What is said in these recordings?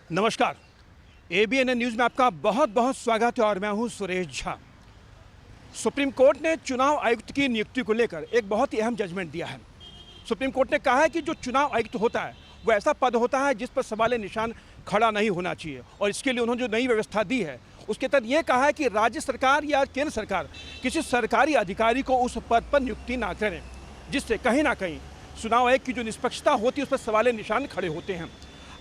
नमस्कार। ABN news में आपका बहुत बहुत स्वागत है और मैं हूं सुरेश झा। सुप्रीम कोर्ट ने चुनाव आयुक्त की नियुक्ति को लेकर एक बहुत ही अहम जजमेंट दिया है। सुप्रीम कोर्ट ने कहा है कि जो चुनाव आयुक्त होता है वो ऐसा पद होता है जिस पर सवाल निशान खड़ा नहीं होना चाहिए, और इसके लिए उन्होंने जो नई व्यवस्था दी है उसके तहत ये कहा है कि राज्य सरकार या केंद्र सरकार किसी सरकारी अधिकारी को उस पद पर नियुक्ति ना करें, जिससे कहीं ना कहीं चुनाव आयोग की जो निष्पक्षता होती है उस पर सवाल निशान खड़े होते हैं।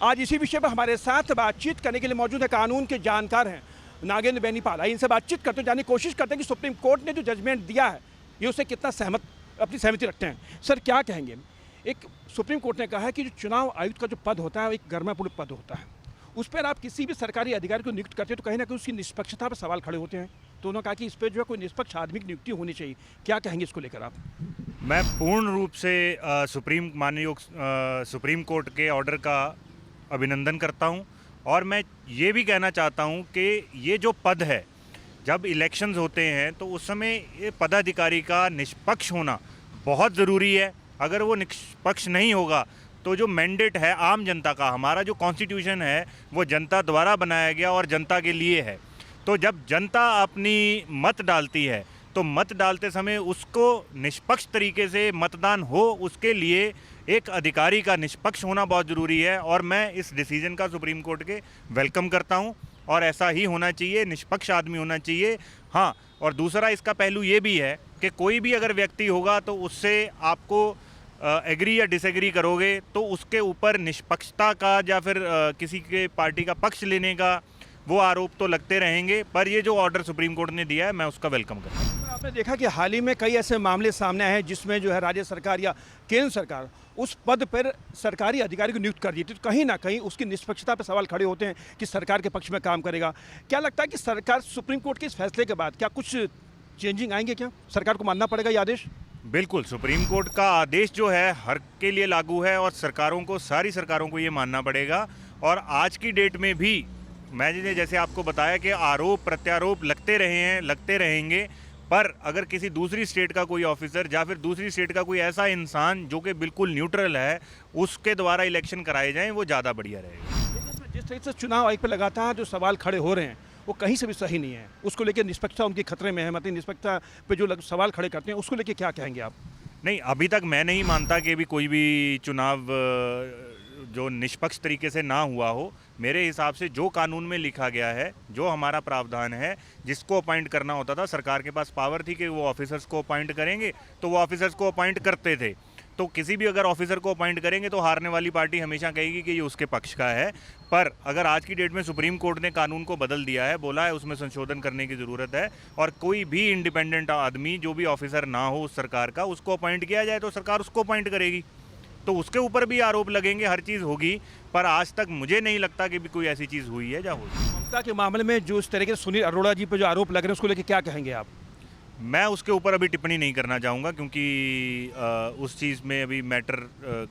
आज इसी विषय पर हमारे साथ बातचीत करने के लिए मौजूद है कानून के जानकार हैं नागेंद्र बेनीपाल। इनसे बातचीत करते हैं, जानने की कोशिश करते हैं कि सुप्रीम कोर्ट ने जो जजमेंट दिया है ये उससे कितना अपनी सहमति रखते हैं। सर, क्या कहेंगे? एक सुप्रीम कोर्ट ने कहा है कि जो चुनाव आयुक्त का जो पद होता है वो एक गर्मापूर्ण पद होता है, उस पर आप किसी भी सरकारी अधिकारी को नियुक्त करते हैं तो कहीं ना कहीं उसकी निष्पक्षता पर सवाल खड़े होते हैं। तो उन्होंने कहा कि इस पर जो है कोई निष्पक्ष आदमी की नियुक्ति होनी चाहिए। क्या कहेंगे इसको लेकर आप? मैं पूर्ण रूप से सुप्रीम कोर्ट के ऑर्डर का अभिनंदन करता हूं, और मैं ये भी कहना चाहता हूं कि ये जो पद है, जब इलेक्शंस होते हैं तो उस समय ये पदाधिकारी का निष्पक्ष होना बहुत ज़रूरी है। अगर वो निष्पक्ष नहीं होगा तो जो मैंडेट है आम जनता का, हमारा जो कॉन्स्टिट्यूशन है वो जनता द्वारा बनाया गया और जनता के लिए है। तो जब जनता अपनी मत डालती है तो मत डालते समय उसको निष्पक्ष तरीके से मतदान हो, उसके लिए एक अधिकारी का निष्पक्ष होना बहुत ज़रूरी है। और मैं इस डिसीजन का सुप्रीम कोर्ट के वेलकम करता हूं, और ऐसा ही होना चाहिए, निष्पक्ष आदमी होना चाहिए। हाँ, और दूसरा इसका पहलू ये भी है कि कोई भी अगर व्यक्ति होगा तो उससे आपको एग्री या डिसएग्री करोगे तो उसके ऊपर निष्पक्षता का या फिर किसी के पार्टी का पक्ष लेने का वो आरोप तो लगते रहेंगे। पर ये जो ऑर्डर सुप्रीम कोर्ट ने दिया है मैं उसका वेलकम करता हूँ। आपने देखा कि हाल ही में कई ऐसे मामले सामने आए हैं जिसमें जो है राज्य सरकार या केंद्र सरकार उस पद पर सरकारी अधिकारी को नियुक्त कर दी थी, तो कहीं ना कहीं उसकी निष्पक्षता पर सवाल खड़े होते हैं कि सरकार के पक्ष में काम करेगा। क्या लगता है कि सरकार सुप्रीम कोर्ट के इस फैसले के बाद क्या कुछ चेंजिंग आएंगे? क्या सरकार को मानना पड़ेगा ये आदेश? बिल्कुल, सुप्रीम कोर्ट का आदेश जो है हर के लिए लागू है, और सरकारों को, सारी सरकारों को ये मानना पड़ेगा। और आज की डेट में भी मैंने जैसे आपको बताया कि आरोप प्रत्यारोप लगते रहे हैं, लगते रहेंगे, पर अगर किसी दूसरी स्टेट का कोई ऑफिसर या फिर दूसरी स्टेट का कोई ऐसा इंसान जो कि बिल्कुल न्यूट्रल है उसके द्वारा इलेक्शन कराए जाएं, वो ज़्यादा बढ़िया रहेगा। जिस तरीके से चुनाव आयोग पर लगातार जो सवाल खड़े हो रहे हैं वो कहीं से भी सही नहीं है, उसको लेकर निष्पक्षता उनकी खतरे में है, मतलब निष्पक्षता पे जो सवाल खड़े करते हैं उसको लेकर क्या कहेंगे आप? नहीं, अभी तक मैं नहीं मानता कि भी कोई भी चुनाव जो निष्पक्ष तरीके से ना हुआ हो। मेरे हिसाब से जो कानून में लिखा गया है, जो हमारा प्रावधान है, जिसको अपॉइंट करना होता था, सरकार के पास पावर थी कि वो ऑफिसर्स को अपॉइंट करेंगे, तो वो ऑफिसर्स को अपॉइंट करते थे। तो किसी भी अगर ऑफिसर को अपॉइंट करेंगे तो हारने वाली पार्टी हमेशा कहेगी कि ये उसके पक्ष का है। पर अगर आज की डेट में सुप्रीम कोर्ट ने कानून को बदल दिया है, बोला है उसमें संशोधन करने की ज़रूरत है, और कोई भी इंडिपेंडेंट आदमी जो भी ऑफिसर ना हो उस सरकार का, उसको अपॉइंट किया जाए तो सरकार उसको अपॉइंट करेगी, तो उसके ऊपर भी आरोप लगेंगे, हर चीज़ होगी। पर आज तक मुझे नहीं लगता कि भी कोई ऐसी चीज़ हुई है या हुई। ममता के मामले में जो इस तरीके से सुनील अरोड़ा जी पर जो आरोप लग रहे हैं उसको लेकर क्या कहेंगे आप? मैं उसके ऊपर अभी टिप्पणी नहीं करना चाहूँगा, क्योंकि उस चीज़ में अभी मैटर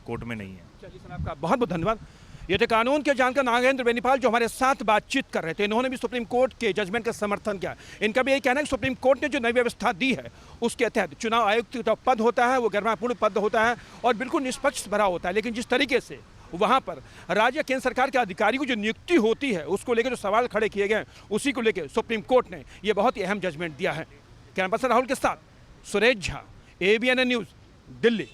कोर्ट में नहीं है। चलिए सर, आपका बहुत बहुत धन्यवाद। ये थे कानून के जानकार नागेंद्र बेनीपाल जो हमारे साथ बातचीत कर रहे थे। इन्होंने भी सुप्रीम कोर्ट के जजमेंट का समर्थन किया। इनका भी यही कहना है कि सुप्रीम कोर्ट ने जो नई व्यवस्था दी है उसके तहत चुनाव आयुक्त का पद होता है वो गर्मापूर्ण पद होता है और बिल्कुल निष्पक्ष भरा होता है, लेकिन जिस तरीके से वहाँ पर राज्य केंद्र सरकार के अधिकारी की जो नियुक्ति होती है उसको लेकर जो सवाल खड़े किए गए उसी को लेकर सुप्रीम कोर्ट ने ये बहुत ही अहम जजमेंट दिया है। कैंपस राहुल के साथ सुरेश झा, एबीएन न्यूज़, दिल्ली।